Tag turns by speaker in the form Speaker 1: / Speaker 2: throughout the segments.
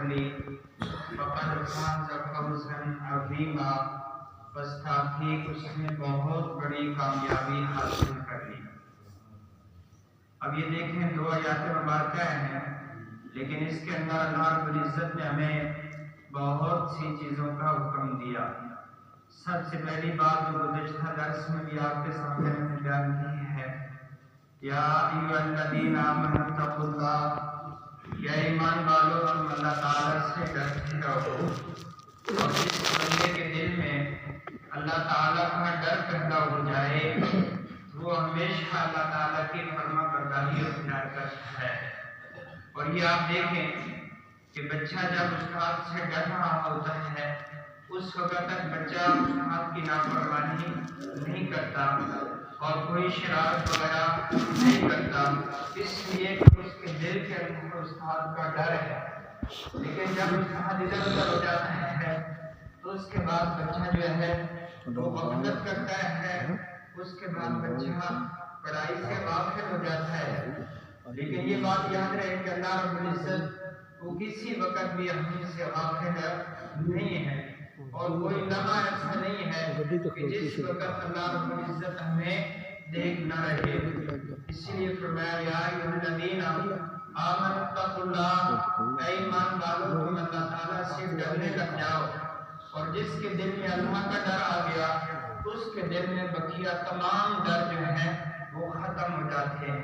Speaker 1: لی فقد فاز فوزا عظیما، بس تحقیق اس نے بہت بڑی کامیابی حاصل کر لی۔ اب یہ دیکھیں 2 آیات مبارکہ ہیں، لیکن اس کے اندر اللہ رب العزت نے ہمیں بہت سی چیزوں کا حکم دیا۔ سب سے پہلی بات جو گزشتہ درس میں بھی آپ کے سامنے میں نے بیان کی ہے، یا ایھا الذین آمنوا اتقوا اللہ، یا ایمان والو تم اللہ تعالیٰ سے ڈرتے رہو۔ اور جس بندے کے دل میں اللہ تعالیٰ کا ڈر پیدا ہو جائے وہ ہمیشہ اللہ تعالیٰ کی فرما برداری اختیار کرتا ہے۔ اور یہ آپ دیکھیں کہ بچہ جب استاد سے ڈر رہا ہوتا ہے اس وقت تک بچہ استاد کی نافرمانی نہیں کرتا اور کوئی شرارت وغیرہ نہیں کرتا، اس لیے کہ اس کے دل کے اندر استاد کا ڈر ہے۔ لیکن جب استاد ادھر ادھر ہو جاتا ہے تو اس کے بعد بچہ جو ہے وہ غفلت کرتا ہے، اس کے بعد بچہ پڑھائی سے غافل ہو جاتا ہے۔ لیکن یہ بات یاد رہے کہ اللہ رب العزت وہ کسی وقت بھی ہم سے غافل نہیں ہے، اور کوئی لمحہ ایسا نہیں ہے کہ جس وقت اللہ رب العزت ہمیں دیکھ نہ رہے۔ اسی لیے فرمایا یا ایھا الذین آمنوا اتقوا اللہ، اے ایمان والو تم اللہ تعالیٰ سے ڈرنے لگ جاؤ۔ اور جس کے دل میں اللہ کا ڈر آ گیا اس کے دل میں بقیہ تمام ڈر جو ہیں وہ ختم ہو جاتے ہیں۔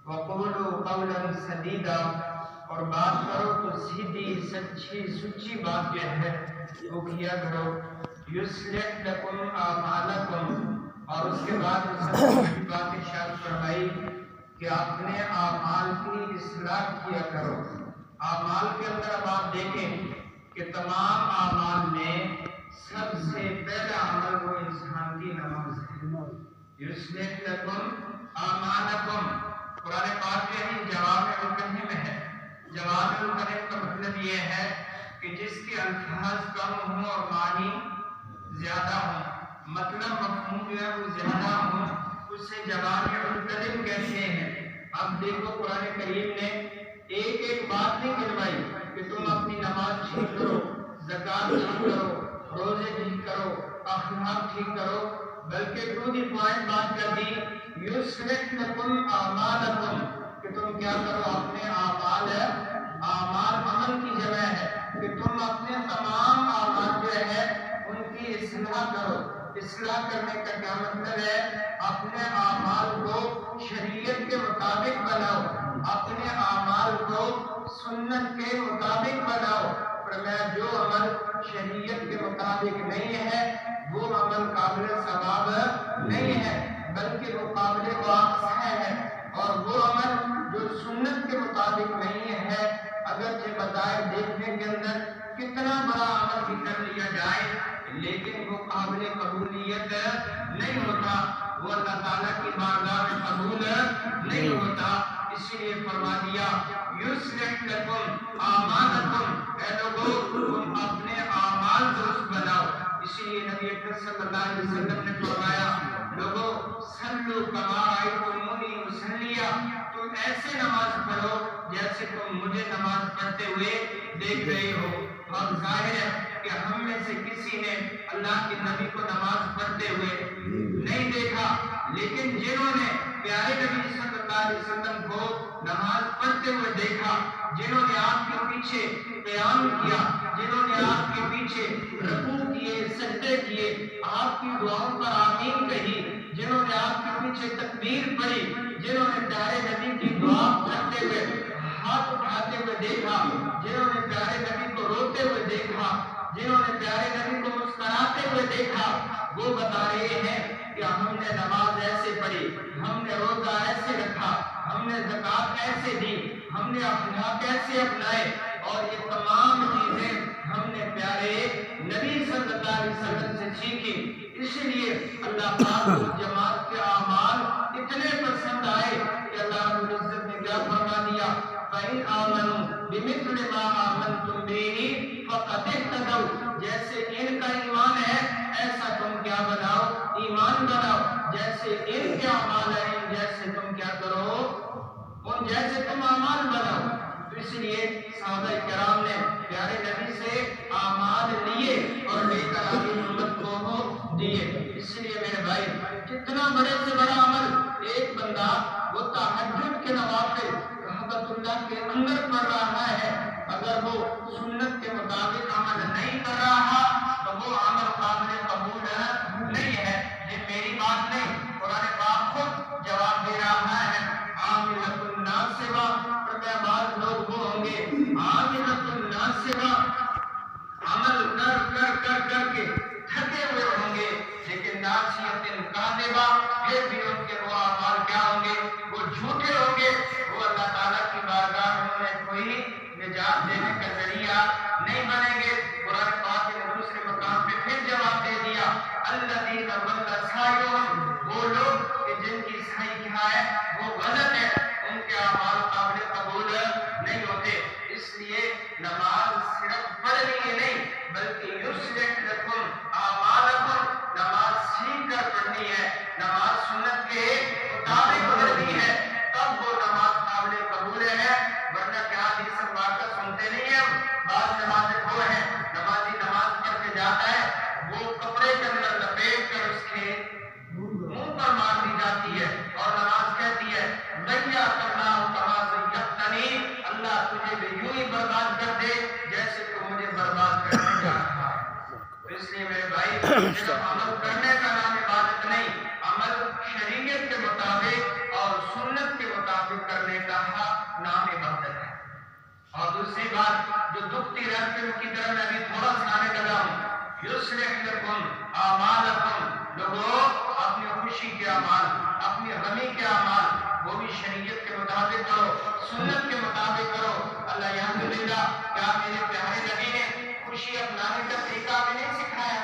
Speaker 1: وَقُولُوا قَوْلًا سَدِيدًا، اور بات کرو تو سیدھی سچی سچی بات جو ہے وہ کیا کرو۔ يُصْلِحْ لَكُمْ أَعْمَالَكُمْ، اور اس کے بعد سب سے بڑی بات ارشاد فرمائی کہ اپنے اعمال کی اصلاح کیا کرو۔ اعمال کے اندر اب آپ دیکھیں کہ تمام اعمال میں سب سے پہلا عمل وہ انسان کی نماز ہے۔ یصلح لکم اعمالکم، قرآن پاک میں ہی جواب الکلم ہے۔ جواب الکلم کا مطلب یہ ہے کہ جس کے الفاظ کم ہوں اور معنی زیادہ ہوں، مطلب مفہوم جو ہے وہ زیادہ ہوں، اسے جواب الکلم کہتے ہیں۔ اب دیکھو قرآن کریم نے ایک ایک بات نہیں کہلوائی کہ تم اپنی نماز ٹھیک کرو، زکوٰۃ ٹھیک کرو، روزے ٹھیک کرو، اخلاق ٹھیک کرو، بلکہ ٹو دی پوائنٹ بات کر دی یصلح لکم اعمالکم، کہ تم کیا کرو اپنے اعمال عمل کی جمع ہے کہ تم اپنے تمام اعمال جو ہے ان کی اصلاح کرو۔ اصلاح کرنے کا کیا مطلب ہے؟ اپنے اعمال کو شریعت کے مطابق بناؤ، اپنے اعمال کو سنت کے مطابق بناؤ۔ فرمایا جو عمل شریعت کے مطابق نہیں ہے وہ عمل قابل ثواب نہیں ہے، بلکہ وہ قابل واقع ہے۔ اور وہ عمل جو سنت کے مطابق نہیں ہے، اگرچہ بظاہر دیکھنے کے اندر کتنا بڑا عمل بھی کر لیا جائے لیکن وہ قابل قبولیت نہیں ہوتا، وہ اللہ تعالیٰ کی بارگاہ میں قبول نہیں ہوتا۔ اسی لیے فرما دیا یصلح لکم اعمالکم، اے لوگو تم اپنے اعمال درست بناؤ۔ اسی لیے نبی اکرم صلی اللہ علیہ وسلم نے فرمایا لوگو صلوا کما رأیتمونی اصلی، تم ایسے نماز پڑھو جیسے تم مجھے نماز پڑھتے ہوئے دیکھ رہے ہو۔ اور ظاہر ہے کہ ہم میں سے کسی نے اللہ کے نبی کو نماز پڑھتے ہوئے نہیں دیکھا، لیکن جنہوں نے پیارے نبی صلی اللہ علیہ وسلم کو نماز پڑھتے ہوئے دیکھا، جنہوں نے آپ کے پیچھے قیام کیا، جنہوں نے آپ کے پیچھے رکوع کیے، سجدے کیے، آپ کی دعاؤں پر آمین کہی، جنہوں نے آپ کے پیچھے تکبیر پڑھی، جنہوں نے پیارے نبی کی دعا کرتے ہوئے ہاتھ اٹھاتے ہوئے دیکھا، جنہوں نے پیارے نبی کو روتے ہوئے دیکھا، جنہوں نے پیارے نبی کو مسکراتے ہوئے دیکھا، وہ بتا رہے ہیں کہ ہم نے نماز ایسے پڑھی، ہم نے روزہ ایسے رکھا، ہم نے زکوٰۃ ایسے دی، ہم نے اخلاق ایسے اپنائے، اور یہ تمام چیزیں ہم نے پیارے نبی صلی اللہ علیہ وسلم سے سیکھی۔ اس لیے اللہ پاک کو جماعت کے اعمال اتنے پسند آئے کہ اللہ رب العزت نے کیا فرما دیا فَإِنْ آمَنُوا بِمِثْلِ مَا آمَنْتُمْ بِهِ فَقَدِ اهْتَدَوْا، جیسے ان کا ایمان ہے ایسا تم کیا بناؤ؟ ایمان بناؤ۔ جیسے ان کے اعمال ہیں جیسے تم کیا کرو؟ ان جیسے تم اعمال بناؤ۔ تو اس لیے صحابہ کرام نے بڑے سے بڑا عمل ایک بندہ وہ تہجد کے نوافل رحمت اللہ کے اندر پڑھ رہا ہے، اگر وہ سنت کے مطابق عمل نہیں کر رہا تو وہ عمل قابل قبول نہیں ہے۔ یہ میری بات نہیں، قرآن پاک خود جواب دے رہا ہے۔ عاملۃ الناصبہ، فرمایا بعض لوگ وہ ہوں گے عاملۃ الناصبہ، عمل کر کے تھکے ہوئے ہوں گے، لیکن ناصیۃ کاذبہ، پھر بھی ان کے وہ اعمال کیا ہوں گے؟ وہ جھوٹے ہوں گے۔ وہ اللہ تعالیٰ کی بارگاہ میں انہیں کوئی نجات دینے کا ذریعہ نہیں بنیں گے۔ قرآن پاک نے دوسرے مقام پہ پھر جواب دے دیا، الذین ضل سعیہم، وہ لوگ کہ جن کی سعی کیا ہے وہ غلط ہے، ان کے اعمال قابل قبول نہیں ہوتے۔ اس لیے نماز صرف پڑھنی ہی نہیں بلکہ یصلح لکم اعمالکم، نماز سیکھ کر پڑھنی ہے، نماز سنت کے مطابق پڑھنی ہے، تب وہ نماز قابل قبول ہے۔ ورنہ کیا حدیث واقعہ سنتے نہیں ہیں؟ بعض نمازیں وہ ہیں، نمازی نماز پڑھ کے جاتا ہے، وہ کپڑے کے اندر لپیٹ کر اس کے منہ پر مار دی جاتی ہے اور نماز کہتی ہے ضیعک اللہ کما ضیعتنی، اللہ تجھے بھی یوں ہی برباد کر دے جیسے تو مجھے برباد کرنے جا رہا ہے۔ اس لیے میرے بھائی، صرف عمل کرنے کا نام عبادت نہیں، عمل شریعت کے مطابق اور سنت کے مطابق کرنے کا نام عبادت ہے۔ اور دوسری بات جو دکھتی رہتی ہے کی طرف میں ابھی تھوڑا سا آنے لگا ہوں، یصلح لکم اعمالکم، لوگوں اپنی خوشی کے اعمال، اپنی غمی کے اعمال وہ بھی شریعت کے مطابق کرو، سنت کے مطابق کرو۔ اللہ الحمدللہ، کیا میرے پیارے نبی نے خوشی اپنانے کا طریقہ ہمیں نہیں سکھایا؟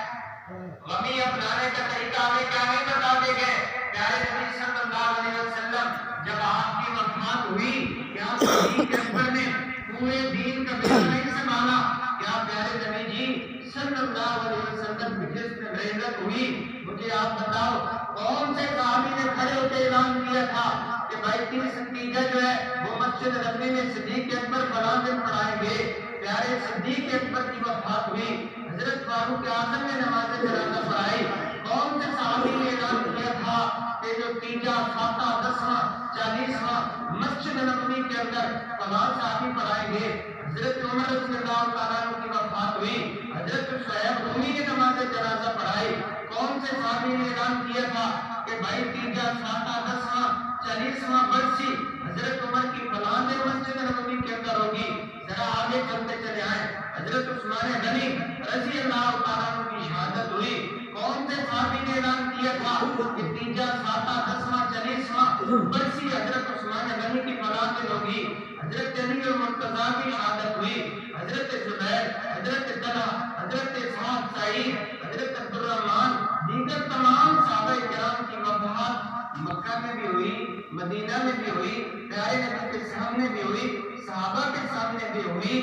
Speaker 1: غمی اپنانے کا طریقہ ہمیں کیا نہیں بتا دے گئے؟ پیارے نبی صلی اللہ علیہ وسلم جب آپ کی وفات ہوئی، کیا صدیق اکبر نے پورے دین کا بیڑا نہیں سنبھالا؟ کیا پیارے نبی جی صلی اللہ علیہ وسلم کی جس میں غیرت ہوئی، مجھے آپ بتاؤ کون سے صحابی نے کھڑے ہو کے اعلان کیا تھا کہ بھائی 30 نتیجہ جو ہے وہ مسجد نبوی میں صدیق اکبر فلاں دن پڑھائیں گے؟ پیارے صدیق اکبر کی وفات ہوئی، حضرت فاروق اعظم نے نماز جنازہ پڑھائی، کون سے صحابی نے اعلان کیا تھا کہ جو تیجا، ساتواں، 10واں، 40واں مسجد نبوی کے اندر فلاں صحابی پڑھائیں گے؟ حضرت عمر رضی اللہ تعالیٰ عنہ کی وفات ہوئی، حضرت شعیب رومی نے نماز جنازہ پڑھائی، کون سے صحابی نے اعلان کیا تھا کہ بھائی تیجا، ساتواں، 10واں، 40واں برسی حضرت عمر کی فلاں دن مسجد نبوی کے اندر ہوگی؟ ذرا آگے چلتے چلے آئے، حضرت عثمان غنی رضی اللہ تعالیٰ عنہ کی شہادت ہوئی، کون سے صحابی نے اعلان کیا تھا کہ تیجا، ساتواں، 10واں، 40واں برسی حضرت عثمان غنی کی فلاں دن ہوگی؟ حضرت علی المرتضیٰ کی شہادت ہوئی، حضرت زبیر، حضرت طلحہ، حضرت اسحاق سعید، حضرت عبد الرحمن، دیگر تمام صحابہ کرام کی وفات مکہ میں بھی ہوئی، مدینہ میں بھی ہوئی، پیارے نبی کے سامنے بھی ہوئی، صحابہ کے سامنے بھی ہوئی۔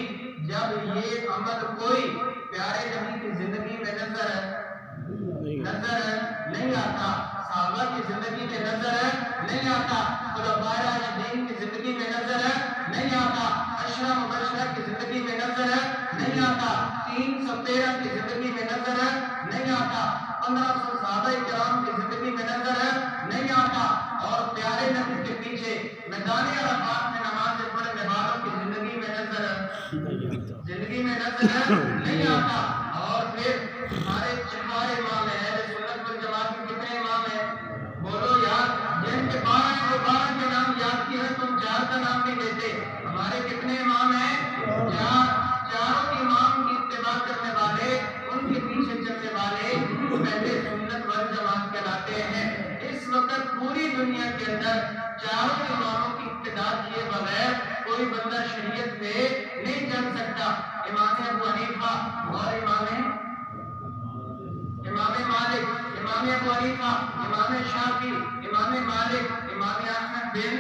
Speaker 1: جب یہ عمل کوئی پیارے نبی کی زندگی میں نظر نہیں آتا، صحابہ کی زندگی میں نظر نہیں آتا، خلفائے راشدین کی زندگی میں نظر نہیں آتا، عشرہ مبشرہ کی زندگی میں نظر نہیں آتا، 313 کی زندگی میں نظر نہیں آتا، 1500 صحابہ کرام کی زندگی میں نظر نہیں آتا، اور پیارے نبی کے پیچھے میدان عرفات میں نماز پڑھنے والوں کی زندگی میں نظر نہیں آتا۔ اور پھر ہمارے 4 امام ہیں، اہل سنت والجماعت کے کتنے امام ہیں؟ بولو یار، جن کے 12 کے نام یاد کیے ہیں تم 4 کا نام نہیں لیتے۔ ہمارے کتنے امام ہیں؟ 4۔ چاروں امام کی اتباع کرنے والے، ان کے پیچھے چلنے والے پہلے سنت والجماعت کہلاتے ہیں۔ اس وقت پوری دنیا کے اندر 4 اماموں کی ابتداء کیے بغیر کوئی بندہ شریعت پہ نہیں چل سکتا۔ امام ابو حنیفہ اور امام مالک، امام ابو حنیفہ، امام شافعی، امام مالک، امام احمد بن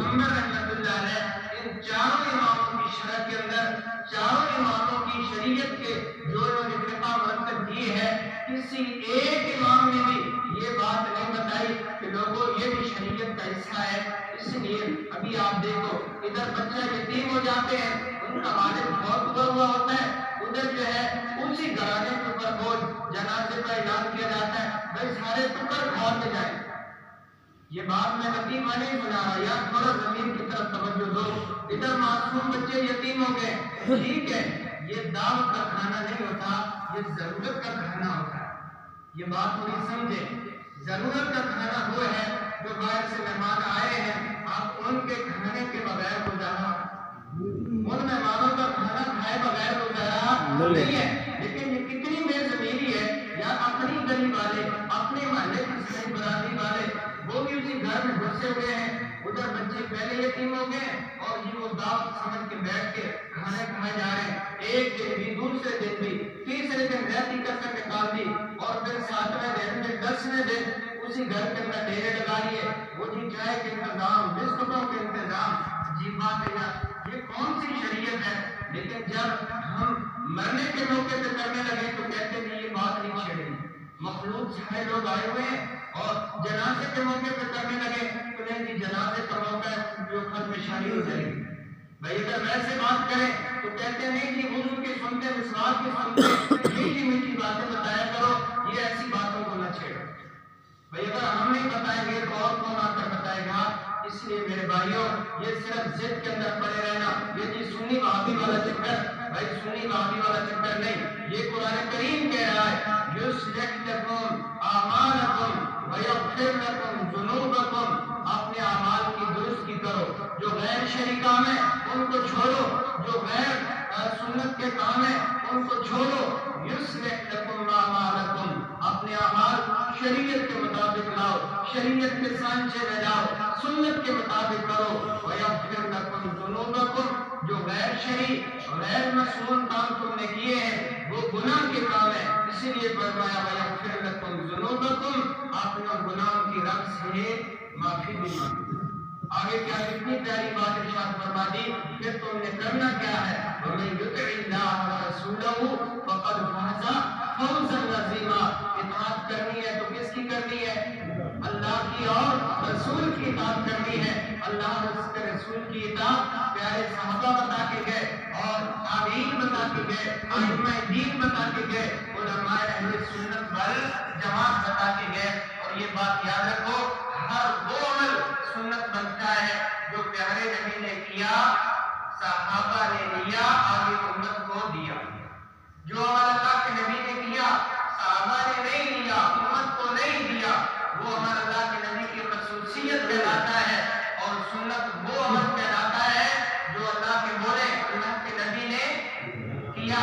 Speaker 1: حنبل رحمۃ اللہ علیہ، ان 4 اماموں کی شرح کے اندر 4 اماموں کی شریعت کے جو انہوں نے فقہ مرتب کی ہے، کسی ایک امام نے بھی یہ بات نہیں بتائی کہ لوگوں یہ بھی شریعت کا حصہ ہے۔ اس لیے ابھی آپ دیکھو ادھر بچہ یتیم ہو جاتے ہیں، ان کا والد بہت ہوا ہوتا ہے، ادھر جو ہے اسی گھرانے کے اوپر بوجھ جنازے کا اعلان کیا جاتا ہے، بھائی سارے ٹکر کھا کے جائیں، یہ بات میں لطیفہ نہیں بنا رہا، یا تھوڑا زمین کی طرف توجہ دو. ادھر معصوم بچے یتیم ہو گئے، ٹھیک ہے، یہ دعوت کا کھانا نہیں ہوتا، یہ ضرورت کا کھانا ہوتا ہے. یہ بات تھوڑی سمجھے. ضرورت کا کھانا وہ ہے جو باہر سے مہمان آئے ہیں، آپ ان کے کھانے کے بغیر گزارا، ان مہمانوں کا کھانا کھائے بغیر گزارا نہیں ہے. لیکن یہ کتنی بے ضمیری ہے، یا اپنی گلی والے، اپنے محلے کی صحیح برادری والے، وہ بھی اسی گھر میں گھسے ہوئے ہیں. ادھر بچے پہلے یتیم ہو گئے اور یہ وہ دعوت سمجھ کے بیٹھ کے کھانے کھائے جا رہے ہیں. ایک دن بھی، دوسرے دن بھی، تیسرے دن رہتی کسر نکال دی، اور پھر 7ویں دن، پھر 10ویں دن اسی گھر کے اندر ڈیرے لگا لیے. وہ جی چائے کے انتظام، بسکٹوں کے انتظام. عجیب بات ہے یار، یہ کون سی شریعت ہے؟ لیکن جب ہم مرنے کے موقع پہ کرنے لگے تو کہتے ہیں یہ بات نہیں چھیڑی. مخلوق سارے لوگ آئے ہوئے ہیں اور جنازے کے موقع پہ کرنے لگے تو نہیں جی جنازے کا موقع ہے جو ختم شانی ہو جائے گی. بھائی اگر ویسے بات کریں تو کہتے ہیں نہیں جی وضو کی سنتے، مسواک کی سنتے، میٹھی میٹھی باتیں بتایا کرو، یہ ایسی باتوں کو نہ چھیڑو. بھائی اگر ہم نہیں بتائیں گے تو اور کون آ کر بتائے گا؟ اس لیے میرے بھائیوں، یہ صرف ضد کے اندر پڑے رہنا، یہ جی سنی وہابی والا چکر، بھائی سنی وہابی والا چکر نہیں. یہ قرآن کریم کہہ رہا ہے یصلح لکم اعمالکم ویغفر لکم ذنوبکم. اپنے اعمال کی درستی کرو، جو غیر شرعی کام ہے ان کو چھوڑو، جو غیر سنت کے کام ہے ان کو چھوڑو. یصلح لکم اعمالکم، اپنے اعمال شریعت کے مطابق لاؤ، شریعت کے سانچے میں لاؤ، سنت کے مطابق کرو. ویغفر لکم ذنوبکم، جو غیر شرعی، غیر مسنون کام تم نے کیے ہیں وہ گناہ کے کام ہے، اسی لیے فرمایا ویغفر لکم ذنوبکم، اپنے گناہوں کی رب سے معافی بھی مانگو. آگے کیا کتنی پیاری بات ارشاد فرما دی، پھر تم نے کرنا کیا ہے؟ وَمَن يُطِعِ اللَّهَ وَرَسُولَهُ فَقَدْ فَازَ فَوْزًا عَظِيمًا. اطاعت کرنی ہے تو کس کی کرنی ہے؟ اللہ کی اور رسول کی اطاعت کرنی ہے. اللہ اور اس کے رسول کی اطاعت پیارے صحابہ بتا کے گئے اور تابعین بتا کے گئے، ائمہ دین بتا کے گئے، علماء اہل سنت والجماعت بتا کے گئے. اور یہ بات یاد رکھو، ہر وہ عمل سنت بنتا ہے جو پیارے نبی نے کیا، صحابہ نے لیا، آگے امت کو دیا. جو عمل اللہ کے نبی نے کیا، صحابہ نے نہیں لیا، امت کو نہیں دیا، وہ عمل اللہ کے نبی کی خصوصیت کہلاتا ہے. اور سنت وہ عمل کہلاتا ہے جو اللہ کے بولے، اللہ کے نبی نے کیا.